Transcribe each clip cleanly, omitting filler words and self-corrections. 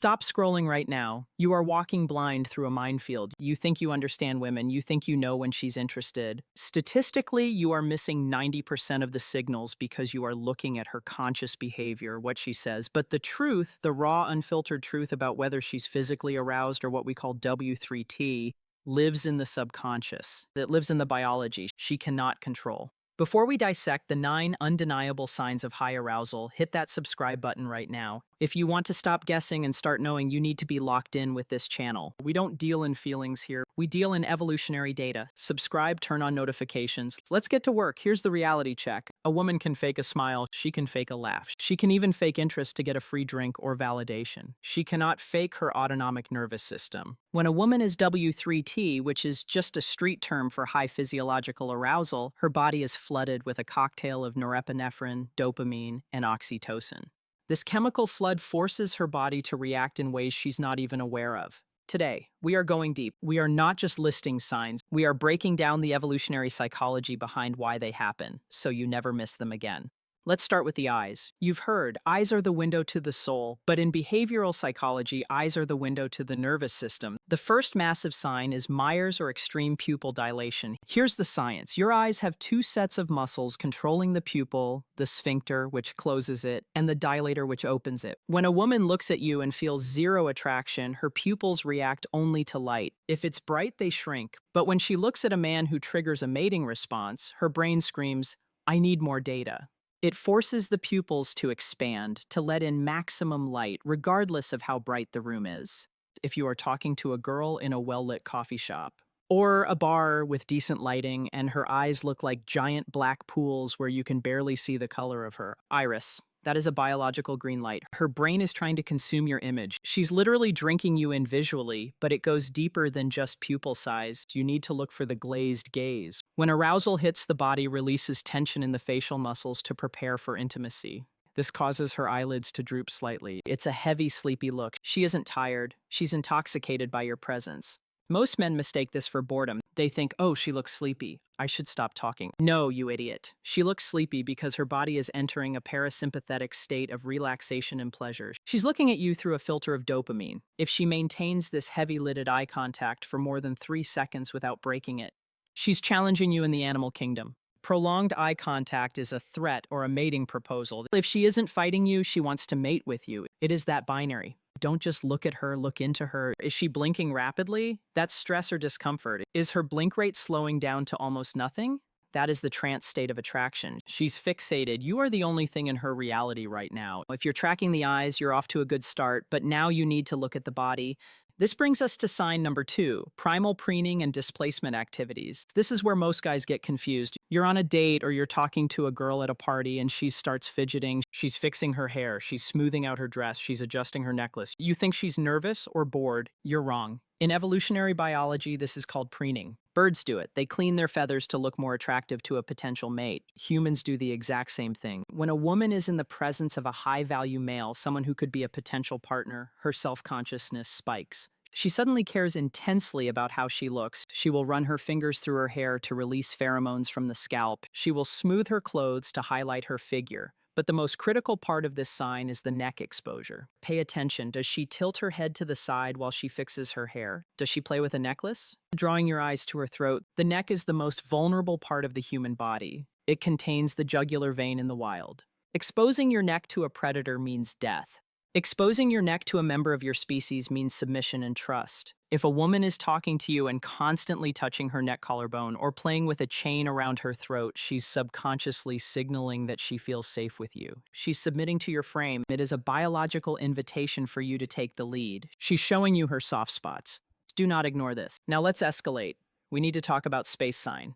Stop scrolling right now. You are walking blind through a minefield. You think you understand women. You think you know when she's interested. Statistically, you are missing 90% of the signals because you are looking at her conscious behavior, what she says. But the truth, the raw, unfiltered truth about whether she's physically aroused or what we call W3T, lives in the subconscious. It lives in the biology she cannot control. Before we dissect the 9 undeniable signs of high arousal, hit that subscribe button right now. If you want to stop guessing and start knowing, you need to be locked in with this channel. We don't deal in feelings here. We deal in evolutionary data. Subscribe, turn on notifications. Let's get to work. Here's the reality check. A woman can fake a smile. She can fake a laugh. She can even fake interest to get a free drink or validation. She cannot fake her autonomic nervous system. When a woman is W3T, which is just a street term for high physiological arousal, her body is flooded with a cocktail of norepinephrine, dopamine, and oxytocin. This chemical flood forces her body to react in ways she's not even aware of. Today, we are going deep. We are not just listing signs. We are breaking down the evolutionary psychology behind why they happen, so you never miss them again. Let's start with the eyes. You've heard, eyes are the window to the soul, but in behavioral psychology, eyes are the window to the nervous system. The first massive sign is Myers or extreme pupil dilation. Here's the science. Your eyes have 2 sets of muscles controlling the pupil, the sphincter, which closes it, and the dilator, which opens it. When a woman looks at you and feels zero attraction, her pupils react only to light. If it's bright, they shrink. But when she looks at a man who triggers a mating response, her brain screams, "I need more data." It forces the pupils to expand, to let in maximum light, regardless of how bright the room is. If you are talking to a girl in a well-lit coffee shop, or a bar with decent lighting and her eyes look like giant black pools where you can barely see the color of her iris, that is a biological green light. Her brain is trying to consume your image. She's literally drinking you in visually, but it goes deeper than just pupil size. You need to look for the glazed gaze. When arousal hits, the body releases tension in the facial muscles to prepare for intimacy. This causes her eyelids to droop slightly. It's a heavy, sleepy look. She isn't tired. She's intoxicated by your presence. Most men mistake this for boredom. They think, oh, she looks sleepy. I should stop talking. No, you idiot. She looks sleepy because her body is entering a parasympathetic state of relaxation and pleasure. She's looking at you through a filter of dopamine. If she maintains this heavy-lidded eye contact for more than 3 seconds without breaking it, she's challenging you in the animal kingdom. Prolonged eye contact is a threat or a mating proposal. If she isn't fighting you, she wants to mate with you. It is that binary. Don't just look at her, look into her. Is she blinking rapidly? That's stress or discomfort. Is her blink rate slowing down to almost nothing? That is the trance state of attraction. She's fixated. You are the only thing in her reality right now. If you're tracking the eyes, you're off to a good start, but now you need to look at the body. This brings us to sign number 2, primal preening and displacement activities. This is where most guys get confused. You're on a date or you're talking to a girl at a party and she starts fidgeting. She's fixing her hair. She's smoothing out her dress. She's adjusting her necklace. You think she's nervous or bored. You're wrong. In evolutionary biology, this is called preening. Birds do it. They clean their feathers to look more attractive to a potential mate. Humans do the exact same thing. When a woman is in the presence of a high-value male, someone who could be a potential partner, her self-consciousness spikes. She suddenly cares intensely about how she looks. She will run her fingers through her hair to release pheromones from the scalp. She will smooth her clothes to highlight her figure. But the most critical part of this sign is the neck exposure. Pay attention. Does she tilt her head to the side while she fixes her hair? Does she play with a necklace? Drawing your eyes to her throat. The neck is the most vulnerable part of the human body. It contains the jugular vein in the wild. Exposing your neck to a predator means death. Exposing your neck to a member of your species means submission and trust. If a woman is talking to you and constantly touching her neck collarbone or playing with a chain around her throat, she's subconsciously signaling that she feels safe with you. She's submitting to your frame. It is a biological invitation for you to take the lead. She's showing you her soft spots. Do not ignore this. Now let's escalate. We need to talk about space sign.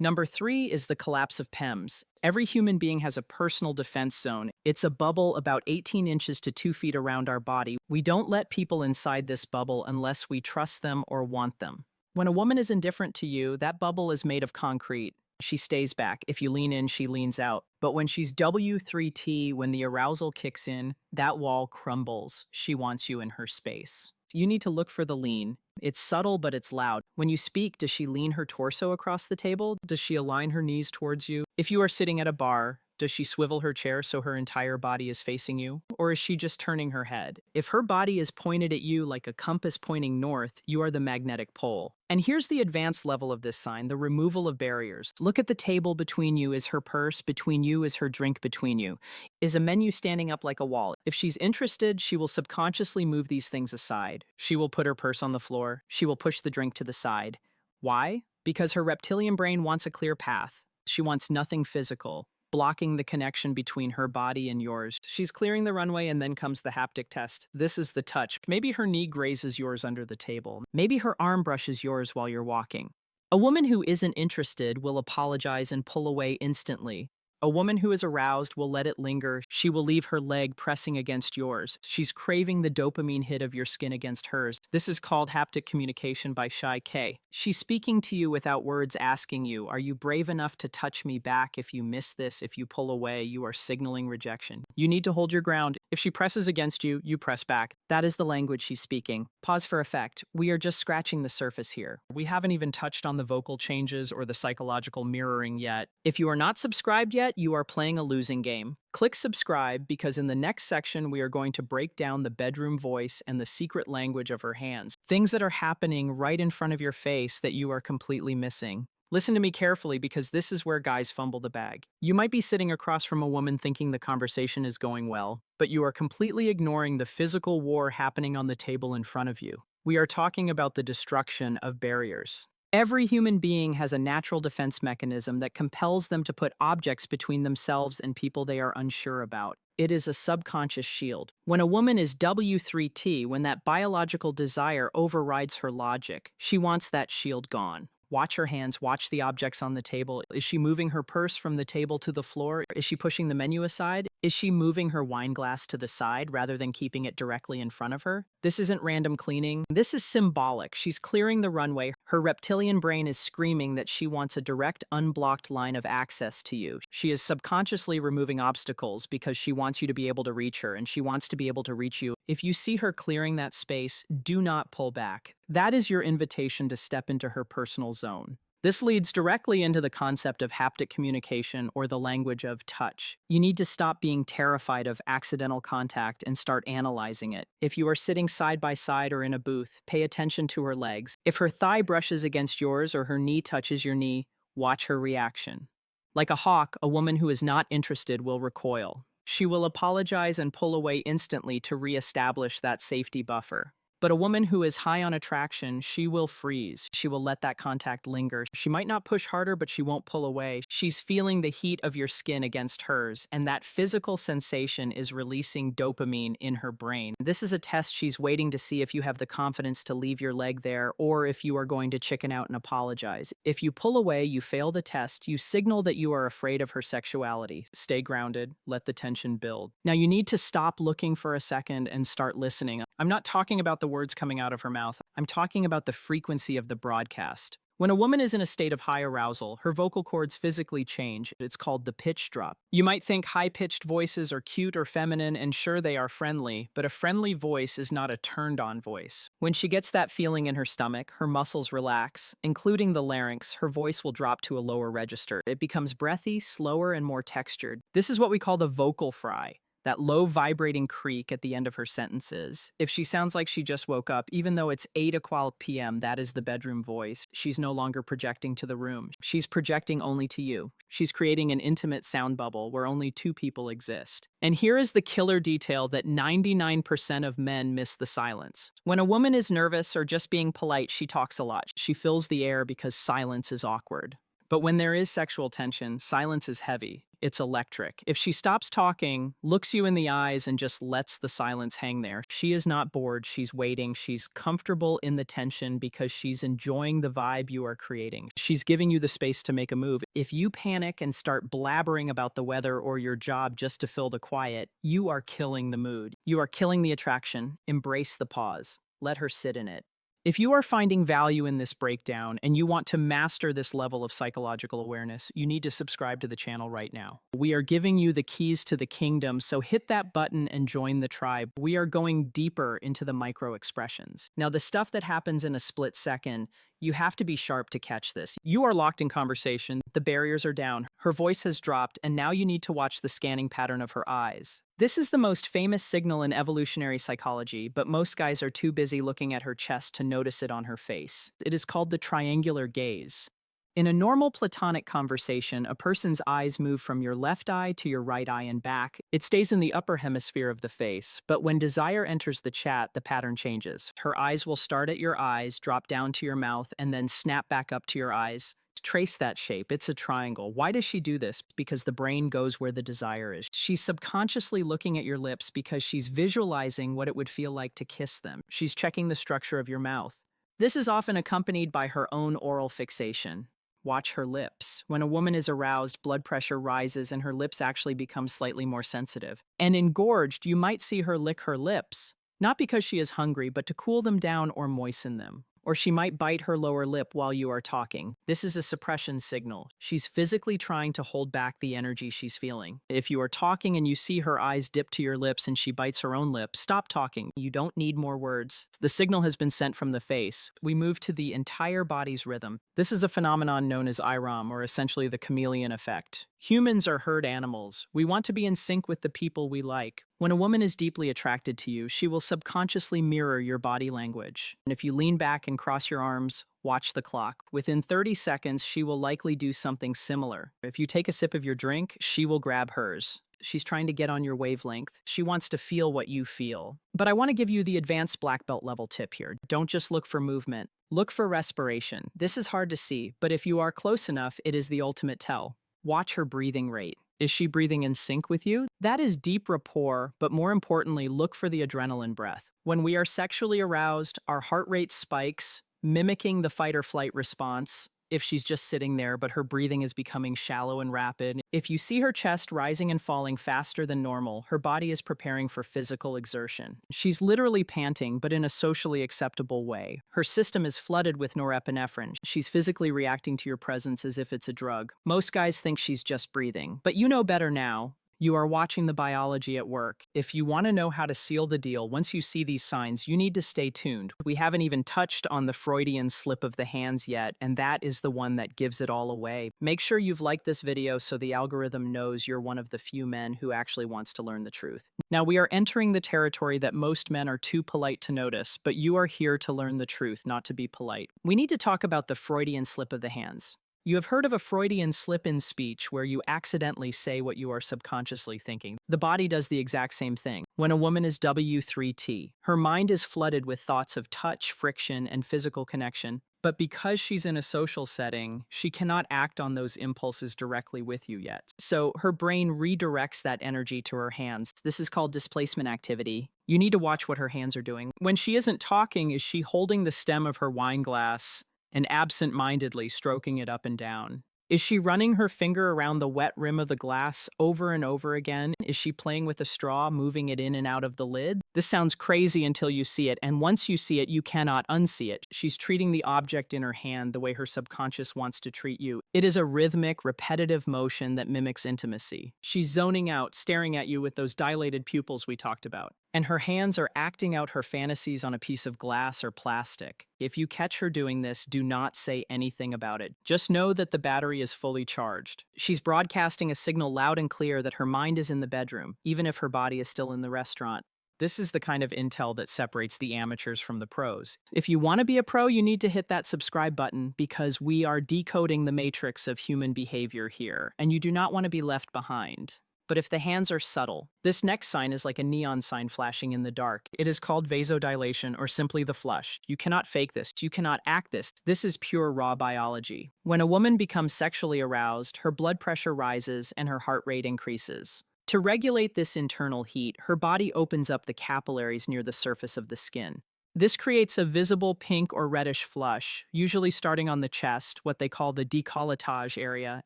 Number 3 is the collapse of PEMS. Every human being has a personal defense zone. It's a bubble about 18 inches to 2 feet around our body. We don't let people inside this bubble unless we trust them or want them. When a woman is indifferent to you, that bubble is made of concrete. She stays back. If you lean in, she leans out. But when she's W3T, when the arousal kicks in, that wall crumbles. She wants you in her space. You need to look for the lean. It's subtle, but it's loud. When you speak, does she lean her torso across the table? Does she align her knees towards you? If you are sitting at a bar, Does she swivel her chair so her entire body is facing you? Or is she just turning her head? If her body is pointed at you like a compass pointing north, you are the magnetic pole. And here's the advanced level of this sign, the removal of barriers. Look at the table between you. Is her purse between you? Is her drink between you? Is a menu standing up like a wall? If she's interested, she will subconsciously move these things aside. She will put her purse on the floor. She will push the drink to the side. Why? Because her reptilian brain wants a clear path. She wants nothing physical, blocking the connection between her body and yours. She's clearing the runway, and then comes the haptic test. This is the touch. Maybe her knee grazes yours under the table. Maybe her arm brushes yours while you're walking. A woman who isn't interested will apologize and pull away instantly. A woman who is aroused will let it linger. She will leave her leg pressing against yours. She's craving the dopamine hit of your skin against hers. This is called haptic communication by Shy K. She's speaking to you without words, asking you, are you brave enough to touch me back? If you miss this, if you pull away, you are signaling rejection. You need to hold your ground. If she presses against you, you press back. That is the language she's speaking. Pause for effect. We are just scratching the surface here. We haven't even touched on the vocal changes or the psychological mirroring yet. If you are not subscribed yet, you are playing a losing game. Click subscribe, because in the next section we are going to break down the bedroom voice and the secret language of her hands. Things that are happening right in front of your face that you are completely missing. Listen to me carefully, because this is where guys fumble the bag. You might be sitting across from a woman thinking the conversation is going well, but you are completely ignoring the physical war happening on the table in front of you. We are talking about the destruction of barriers. Every human being has a natural defense mechanism that compels them to put objects between themselves and people they are unsure about. It is a subconscious shield. When a woman is W3T, when that biological desire overrides her logic, she wants that shield gone. Watch her hands, watch the objects on the table. Is she moving her purse from the table to the floor? Is she pushing the menu aside? Is she moving her wine glass to the side rather than keeping it directly in front of her? This isn't random cleaning. This is symbolic. She's clearing the runway. Her reptilian brain is screaming that she wants a direct, unblocked line of access to you. She is subconsciously removing obstacles because she wants you to be able to reach her, and she wants to be able to reach you. If you see her clearing that space, do not pull back. That is your invitation to step into her personal zone. This leads directly into the concept of haptic communication, or the language of touch. You need to stop being terrified of accidental contact and start analyzing it. If you are sitting side by side or in a booth, pay attention to her legs. If her thigh brushes against yours or her knee touches your knee, watch her reaction. Like a hawk, a woman who is not interested will recoil. She will apologize and pull away instantly to reestablish that safety buffer. But a woman who is high on attraction, she will freeze. She will let that contact linger. She might not push harder, but she won't pull away. She's feeling the heat of your skin against hers, and that physical sensation is releasing dopamine in her brain. This is a test she's waiting to see if you have the confidence to leave your leg there, or if you are going to chicken out and apologize. If you pull away, you fail the test. You signal that you are afraid of her sexuality. Stay grounded. Let the tension build. Now you need to stop looking for a second and start listening. I'm not talking about the words coming out of her mouth. I'm talking about the frequency of the broadcast. When a woman is in a state of high arousal, her vocal cords physically change. It's called the pitch drop. You might think high-pitched voices are cute or feminine, and sure, they are friendly, but a friendly voice is not a turned-on voice. When she gets that feeling in her stomach, her muscles relax, including the larynx. Her voice will drop to a lower register. It becomes breathy, slower, and more textured. This is what we call the vocal fry. That low vibrating creak at the end of her sentences. If she sounds like she just woke up, even though it's 8 p.m., that is the bedroom voice. She's no longer projecting to the room. She's projecting only to you. She's creating an intimate sound bubble where only two people exist. And here is the killer detail that 99% of men miss: the silence. When a woman is nervous or just being polite, she talks a lot. She fills the air because silence is awkward. But when there is sexual tension, silence is heavy. It's electric. If she stops talking, looks you in the eyes, and just lets the silence hang there, she is not bored, she's waiting, she's comfortable in the tension because she's enjoying the vibe you are creating. She's giving you the space to make a move. If you panic and start blabbering about the weather or your job just to fill the quiet, you are killing the mood. You are killing the attraction. Embrace the pause. Let her sit in it. If you are finding value in this breakdown and you want to master this level of psychological awareness, you need to subscribe to the channel right now. We are giving you the keys to the kingdom, so hit that button and join the tribe. We are going deeper into the micro expressions. Now, the stuff that happens in a split second, You have to be sharp to catch this. You are locked in conversation, the barriers are down, her voice has dropped, and now you need to watch the scanning pattern of her eyes. This is the most famous signal in evolutionary psychology, but most guys are too busy looking at her chest to notice it on her face. It is called the triangular gaze. In a normal platonic conversation, a person's eyes move from your left eye to your right eye and back. It stays in the upper hemisphere of the face, but when desire enters the chat, the pattern changes. Her eyes will start at your eyes, drop down to your mouth, and then snap back up to your eyes. Trace that shape. It's a triangle. Why does she do this? Because the brain goes where the desire is. She's subconsciously looking at your lips because she's visualizing what it would feel like to kiss them. She's checking the structure of your mouth. This is often accompanied by her own oral fixation. Watch her lips. When a woman is aroused, blood pressure rises and her lips actually become slightly more sensitive. And engorged, you might see her lick her lips, not because she is hungry, but to cool them down or moisten them. Or she might bite her lower lip while you are talking. This is a suppression signal. She's physically trying to hold back the energy she's feeling. If you are talking and you see her eyes dip to your lips and she bites her own lip, stop talking. You don't need more words. The signal has been sent from the face. We move to the entire body's rhythm. This is a phenomenon known as IROM, or essentially the chameleon effect. Humans are herd animals. We want to be in sync with the people we like. When a woman is deeply attracted to you, she will subconsciously mirror your body language. And if you lean back and cross your arms, watch the clock. Within 30 seconds, she will likely do something similar. If you take a sip of your drink, she will grab hers. She's trying to get on your wavelength. She wants to feel what you feel. But I want to give you the advanced black belt level tip here. Don't just look for movement. Look for respiration. This is hard to see, but if you are close enough, it is the ultimate tell. Watch her breathing rate. Is she breathing in sync with you? That is deep rapport, but more importantly, look for the adrenaline breath. When we are sexually aroused, our heart rate spikes, mimicking the fight or flight response. If she's just sitting there, but her breathing is becoming shallow and rapid. If you see her chest rising and falling faster than normal, her body is preparing for physical exertion. She's literally panting, but in a socially acceptable way. Her system is flooded with norepinephrine. She's physically reacting to your presence as if it's a drug. Most guys think she's just breathing, but you know better now. You are watching the biology at work. If you want to know how to seal the deal, once you see these signs, you need to stay tuned. We haven't even touched on the Freudian slip of the hands yet, and that is the one that gives it all away. Make sure you've liked this video so the algorithm knows you're one of the few men who actually wants to learn the truth. Now, we are entering the territory that most men are too polite to notice, but you are here to learn the truth, not to be polite. We need to talk about the Freudian slip of the hands. You have heard of a Freudian slip in speech where you accidentally say what you are subconsciously thinking. The body does the exact same thing. When a woman is W3T, her mind is flooded with thoughts of touch, friction, and physical connection. But because she's in a social setting, she cannot act on those impulses directly with you yet. So her brain redirects that energy to her hands. This is called displacement activity. You need to watch what her hands are doing. When she isn't talking, is she holding the stem of her wine glass and absent-mindedly stroking it up and down? Is she running her finger around the wet rim of the glass over and over again? Is she playing with a straw, moving it in and out of the lid? This sounds crazy until you see it, and once you see it, you cannot unsee it. She's treating the object in her hand the way her subconscious wants to treat you. It is a rhythmic, repetitive motion that mimics intimacy. She's zoning out, staring at you with those dilated pupils we talked about. And her hands are acting out her fantasies on a piece of glass or plastic. If you catch her doing this, do not say anything about it. Just know that the battery is fully charged. She's broadcasting a signal loud and clear that her mind is in the bedroom, even if her body is still in the restaurant. This is the kind of intel that separates the amateurs from the pros. If you want to be a pro, you need to hit that subscribe button because we are decoding the matrix of human behavior here, and you do not want to be left behind. But if the hands are subtle, this next sign is like a neon sign flashing in the dark. It is called vasodilation or simply the flush. You cannot fake this. You cannot act this. This is pure raw biology. When a woman becomes sexually aroused, her blood pressure rises and her heart rate increases. To regulate this internal heat, her body opens up the capillaries near the surface of the skin. This creates a visible pink or reddish flush, usually starting on the chest, what they call the décolletage area,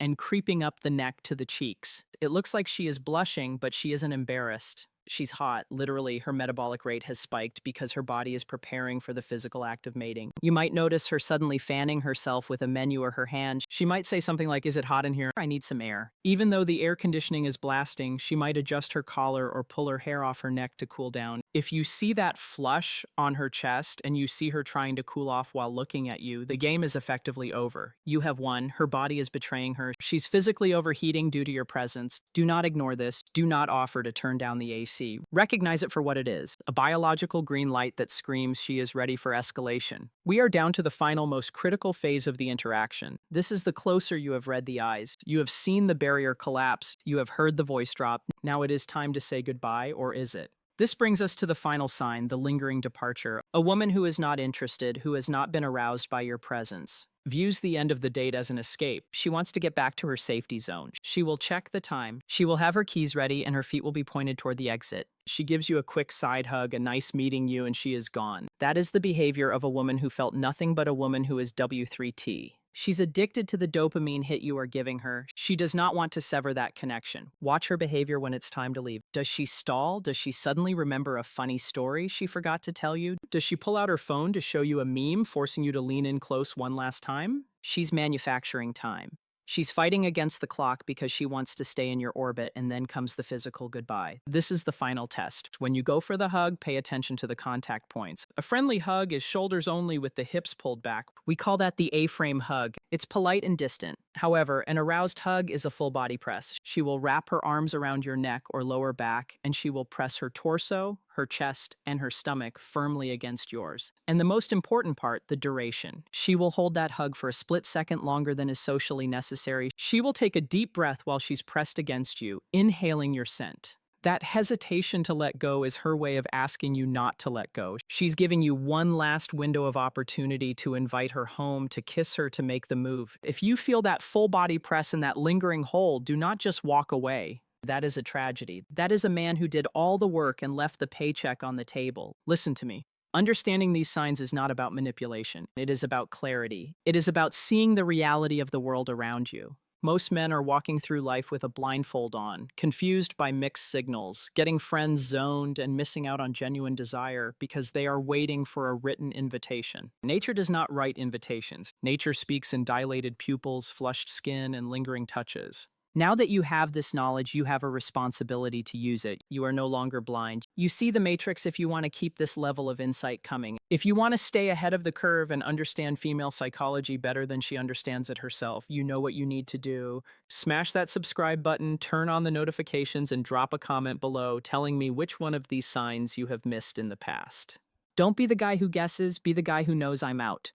and creeping up the neck to the cheeks. It looks like she is blushing, but she isn't embarrassed. She's hot. Literally, her metabolic rate has spiked because her body is preparing for the physical act of mating. You might notice her suddenly fanning herself with a menu or her hand. She might say something like, "Is it hot in here? I need some air." Even though the air conditioning is blasting, she might adjust her collar or pull her hair off her neck to cool down. If you see that flush on her chest and you see her trying to cool off while looking at you, the game is effectively over. You have won. Her body is betraying her. She's physically overheating due to your presence. Do not ignore this. Do not offer to turn down the AC. Recognize it for what it is, a biological green light that screams she is ready for escalation. We are down to the final, most critical phase of the interaction. This is the closer you have read the eyes. You have seen the barrier collapse. You have heard the voice drop. Now it is time to say goodbye, or is it? This brings us to the final sign, the lingering departure. A woman who is not interested, who has not been aroused by your presence, views the end of the date as an escape. She wants to get back to her safety zone. She will check the time. She will have her keys ready and her feet will be pointed toward the exit. She gives you a quick side hug, a nice meeting you, and she is gone. That is the behavior of a woman who felt nothing but a woman who is W3T. She's addicted to the dopamine hit you are giving her. She does not want to sever that connection. Watch her behavior when it's time to leave. Does she stall? Does she suddenly remember a funny story she forgot to tell you? Does she pull out her phone to show you a meme, forcing you to lean in close one last time? She's manufacturing time. She's fighting against the clock because she wants to stay in your orbit, and then comes the physical goodbye. This is the final test. When you go for the hug, pay attention to the contact points. A friendly hug is shoulders only with the hips pulled back. We call that the A-frame hug. It's polite and distant. However, an aroused hug is a full body press. She will wrap her arms around your neck or lower back, and she will press her torso, her chest, and her stomach firmly against yours. And the most important part, the duration. She will hold that hug for a split second longer than is socially necessary. She will take a deep breath while she's pressed against you, inhaling your scent. That hesitation to let go is her way of asking you not to let go. She's giving you one last window of opportunity to invite her home, to kiss her, to make the move. If you feel that full body press and that lingering hold, do not just walk away. That is a tragedy. That is a man who did all the work and left the paycheck on the table. Listen to me. Understanding these signs is not about manipulation. It is about clarity. It is about seeing the reality of the world around you. Most men are walking through life with a blindfold on, confused by mixed signals, getting friends zoned and missing out on genuine desire because they are waiting for a written invitation. Nature does not write invitations. Nature speaks in dilated pupils, flushed skin, and lingering touches. Now that you have this knowledge, you have a responsibility to use it. You are no longer blind. You see the matrix if you want to keep this level of insight coming. If you want to stay ahead of the curve and understand female psychology better than she understands it herself, you know what you need to do. Smash that subscribe button, turn on the notifications, and drop a comment below telling me which one of these signs you have missed in the past. Don't be the guy who guesses, be the guy who knows I'm out.